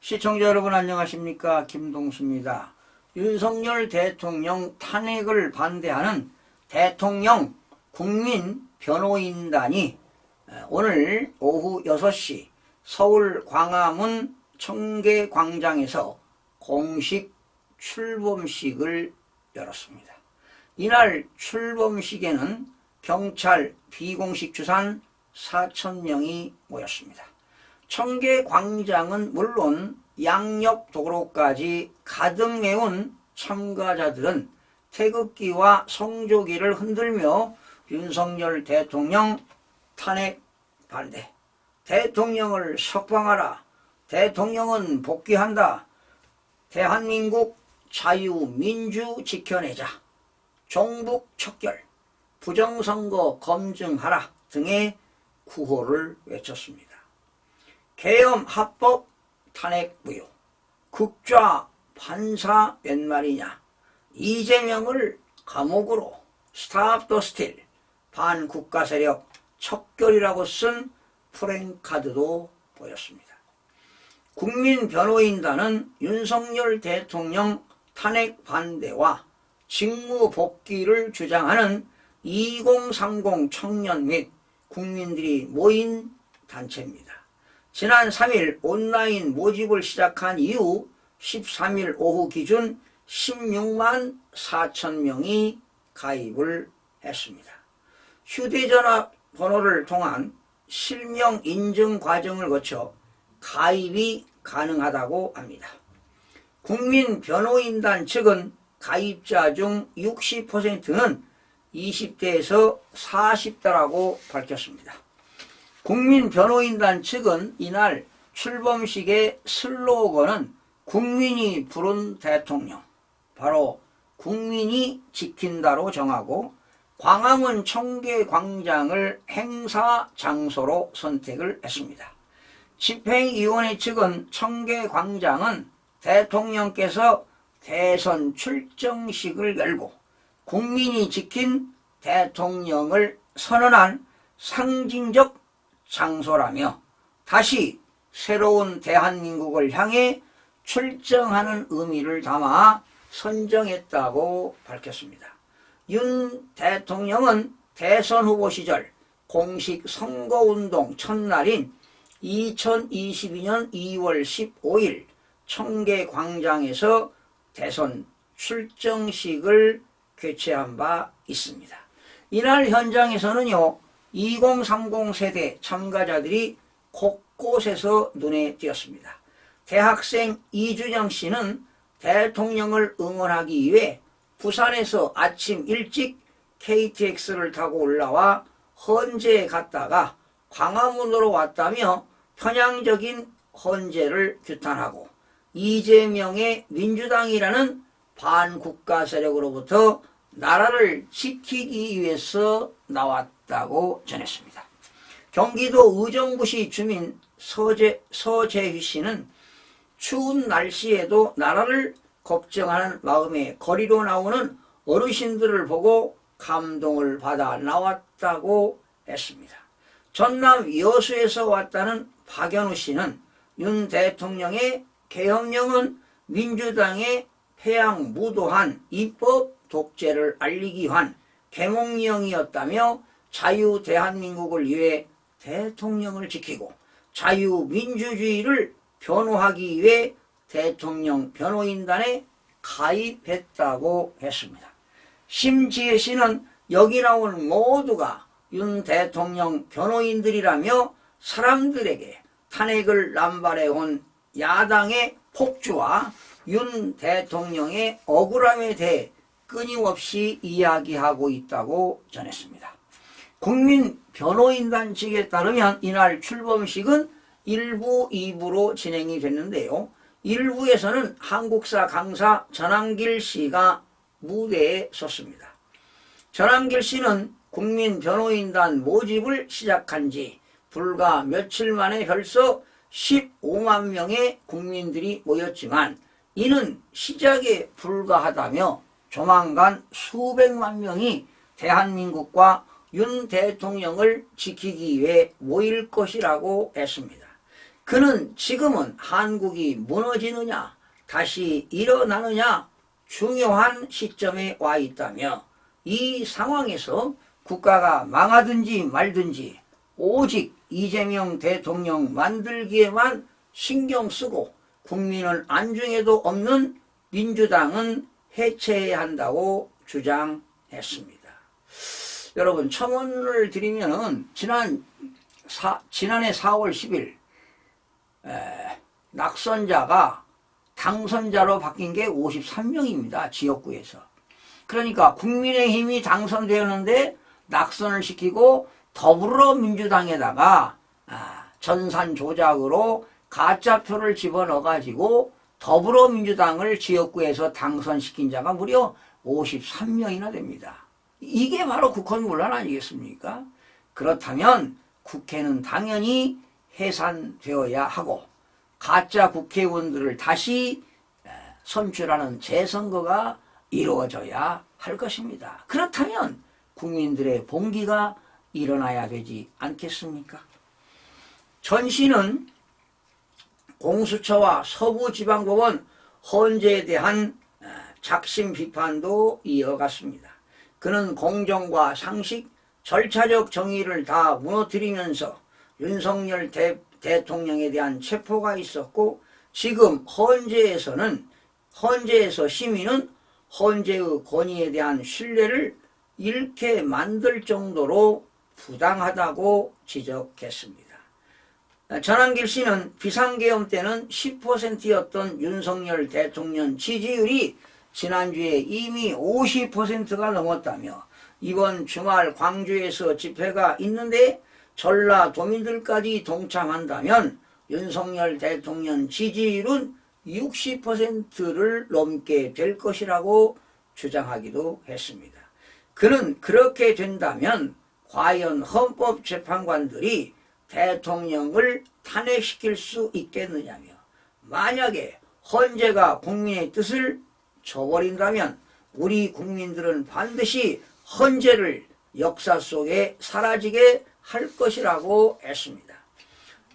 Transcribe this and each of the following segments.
시청자 여러분 안녕하십니까? 김동수입니다. 윤석열 대통령 탄핵을 반대하는 대통령 국민변호인단이 오늘 오후 6시 서울 광화문 청계광장에서 공식 출범식을 열었습니다. 이날 출범식에는 경찰 비공식 추산 4,000명이 모였습니다. 청계광장은 물론 양옆 도로까지 가득 메운 참가자들은 태극기와 성조기를 흔들며 윤석열 대통령 탄핵 반대, 대통령을 석방하라, 대통령은 복귀한다, 대한민국 자유민주 지켜내자, 종북 척결, 부정선거 검증하라 등의 구호를 외쳤습니다. 계엄 합법 탄핵 무효, 국좌 판사 웬 말이냐, 이재명을 감옥으로, 스탑 더 스틸, 반국가 세력 척결이라고 쓴 프랭카드도 보였습니다. 국민변호인단은 윤석열 대통령 탄핵 반대와 직무 복귀를 주장하는 2030 청년 및 국민들이 모인 단체입니다. 지난 3일 온라인 모집을 시작한 이후 13일 오후 기준 16만 4천 명이 가입을 했습니다. 휴대전화 번호를 통한 실명 인증 과정을 거쳐 가입이 가능하다고 합니다. 국민변호인단 측은 가입자 중 60%는 20대에서 40대라고 밝혔습니다. 국민변호인단 측은 이날 출범식의 슬로건은 국민이 부른 대통령, 바로 국민이 지킨다로 정하고 광화문 청계광장을 행사 장소로 선택을 했습니다. 집행위원회 측은 청계광장은 대통령께서 대선 출정식을 열고 국민이 지킨 대통령을 선언한 상징적 장소라며 다시 새로운 대한민국을 향해 출정하는 의미를 담아 선정했다고 밝혔습니다. 윤 대통령은 대선 후보 시절 공식 선거운동 첫날인 2022년 2월 15일 청계광장에서 대선 출정식을 개최한 바 있습니다. 이날 현장에서는요, 2030 세대 참가자들이 곳곳에서 눈에 띄었습니다. 대학생 이준영 씨는 대통령을 응원하기 위해 부산에서 아침 일찍 KTX를 타고 올라와 헌재에 갔다가 광화문으로 왔다며 편향적인 헌재를 규탄하고 이재명의 민주당이라는 반국가 세력으로부터 나라를 지키기 위해서 나왔다고 전했습니다. 경기도 의정부시 주민 서재휘 씨는 추운 날씨에도 나라를 걱정하는 마음에 거리로 나오는 어르신들을 보고 감동을 받아 나왔다고 했습니다. 전남 여수에서 왔다는 박연우 씨는 윤 대통령의 계엄령은 민주당의 패양무도한 입법 독재를 알리기 위한 계몽령이었다며 자유 대한민국을 위해 대통령을 지키고 자유민주주의를 변호하기 위해 대통령 변호인단에 가입했다고 했습니다. 심지혜 씨는 여기 나온 모두가 윤 대통령 변호인들이라며 사람들에게 탄핵을 남발해온 야당의 폭주와 윤 대통령의 억울함에 대해 끊임없이 이야기하고 있다고 전했습니다. 국민변호인단 측에 따르면 이날 출범식은 1부, 2부로 진행이 됐는데요. 1부에서는 한국사 강사 전한길 씨가 무대에 섰습니다. 전한길 씨는 국민변호인단 모집을 시작한 지 불과 며칠 만에 벌써 15만 명의 국민들이 모였지만 이는 시작에 불과하다며 조만간 수백만 명이 대한민국과 윤 대통령을 지키기 위해 모일 것이라고 했습니다. 그는 지금은 한국이 무너지느냐 다시 일어나느냐 중요한 시점에 와 있다며 이 상황에서 국가가 망하든지 말든지 오직 이재명 대통령 만들기에만 신경 쓰고 국민을 안중에도 없는 민주당은 해체해야 한다고 주장했습니다. 여러분 첨언을 드리면은 지난해 4월 10일 낙선자가 당선자로 바뀐 게 53명입니다. 지역구에서. 그러니까 국민의힘이 당선되었는데 낙선을 시키고 더불어민주당에다가 전산 조작으로 가짜표를 집어넣어가지고 더불어민주당을 지역구에서 당선시킨 자가 무려 53명이나 됩니다. 이게 바로 국헌문란 아니겠습니까? 그렇다면 국회는 당연히 해산되어야 하고 가짜 국회의원들을 다시 선출하는 재선거가 이루어져야 할 것입니다. 그렇다면 국민들의 봉기가 일어나야 되지 않겠습니까? 전시는 공수처와 서부지방법원 헌재에 대한 작심 비판도 이어갔습니다. 그는 공정과 상식, 절차적 정의를 다 무너뜨리면서 윤석열 대통령에 대한 체포가 있었고 지금 헌재에서 시민은 헌재의 권위에 대한 신뢰를 잃게 만들 정도로 부당하다고 지적했습니다. 전한길 씨는 비상계엄 때는 10%였던 윤석열 대통령 지지율이 지난주에 이미 50%가 넘었다며 이번 주말 광주에서 집회가 있는데 전라도민들까지 동참한다면 윤석열 대통령 지지율은 60%를 넘게 될 것이라고 주장하기도 했습니다. 그는 그렇게 된다면 과연 헌법재판관들이 대통령을 탄핵시킬 수 있겠느냐며 만약에 헌재가 국민의 뜻을 저버린다면 우리 국민들은 반드시 헌재를 역사 속에 사라지게 할 것이라고 했습니다.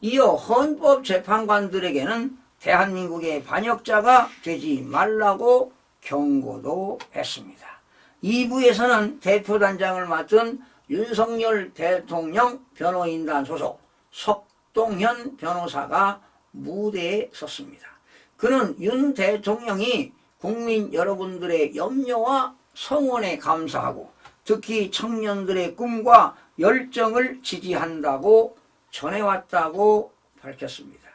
이어 헌법재판관들에게는 대한민국의 반역자가 되지 말라고 경고도 했습니다. 2부에서는 대표단장을 맡은 윤석열 대통령 변호인단 소속 석동현 변호사가 무대에 섰습니다. 그는 윤 대통령이 국민 여러분들의 염려와 성원에 감사하고 특히 청년들의 꿈과 열정을 지지한다고 전해왔다고 밝혔습니다.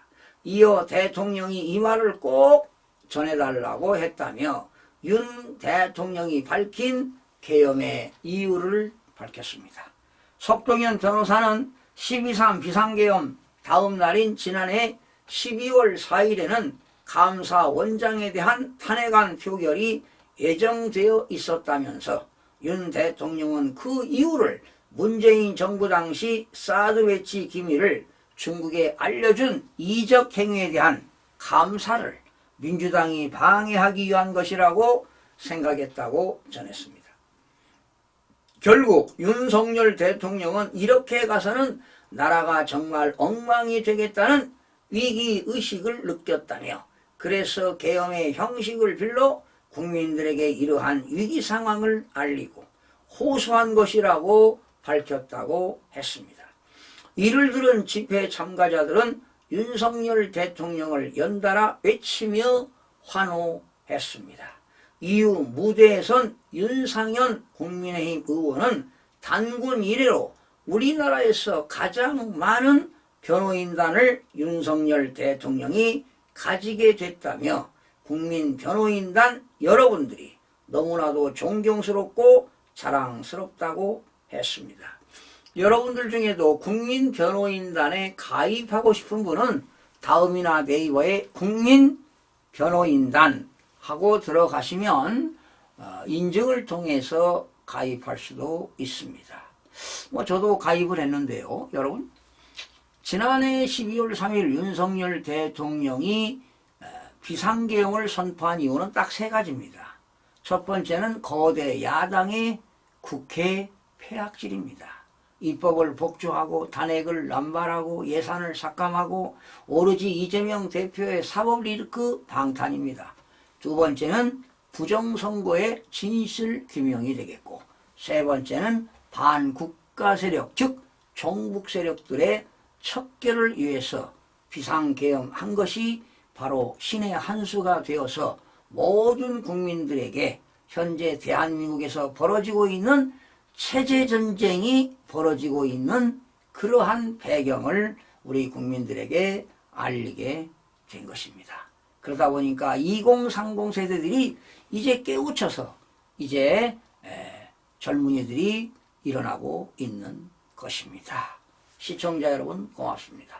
이어 대통령이 이 말을 꼭 전해달라고 했다며 윤 대통령이 밝힌 계엄의 이유를 밝혔습니다. 석동현 변호사는 12.3 비상계엄 다음 날인 지난해 12월 4일에는 감사원장에 대한 탄핵안 표결이 예정되어 있었다면서 윤 대통령은 그 이유를 문재인 정부 당시 사드 배치 기밀을 중국에 알려준 이적 행위에 대한 감사를 민주당이 방해하기 위한 것이라고 생각했다고 전했습니다. 결국 윤석열 대통령은 이렇게 가서는 나라가 정말 엉망이 되겠다는 위기의식을 느꼈다며 그래서 계엄의 형식을 빌려 국민들에게 이러한 위기 상황을 알리고 호소한 것이라고 밝혔다고 했습니다. 이를 들은 집회 참가자들은 윤석열 대통령을 연달아 외치며 환호했습니다. 이후 무대에선 윤상현 국민의힘 의원은 단군 이래로 우리나라에서 가장 많은 변호인단을 윤석열 대통령이 가지게 됐다며 국민 변호인단 여러분들이 너무나도 존경스럽고 자랑스럽다고 했습니다. 여러분들 중에도 국민 변호인단에 가입하고 싶은 분은 다음이나 네이버에 국민 변호인단 하고 들어가시면 인증을 통해서 가입할 수도 있습니다. 저도 가입을 했는데요. 여러분 지난해 12월 3일 윤석열 대통령이 비상계엄을 선포한 이유는 딱 세 가지입니다. 첫 번째는 거대 야당의 국회 폐악질입니다. 입법을 복주하고 탄핵을 남발하고 예산을 삭감하고 오로지 이재명 대표의 사법 리스크 방탄입니다. 두 번째는 부정선거의 진실 규명이 되겠고, 세 번째는 반국가 세력, 즉 종북 세력들의 척결을 위해서 비상계엄한 것이 바로 신의 한 수가 되어서 모든 국민들에게 현재 대한민국에서 벌어지고 있는 체제전쟁이 벌어지고 있는 그러한 배경을 우리 국민들에게 알리게 된 것입니다. 그러다 보니까 2030 세대들이 이제 깨우쳐서 이제 젊은이들이 일어나고 있는 것입니다. 시청자 여러분 고맙습니다.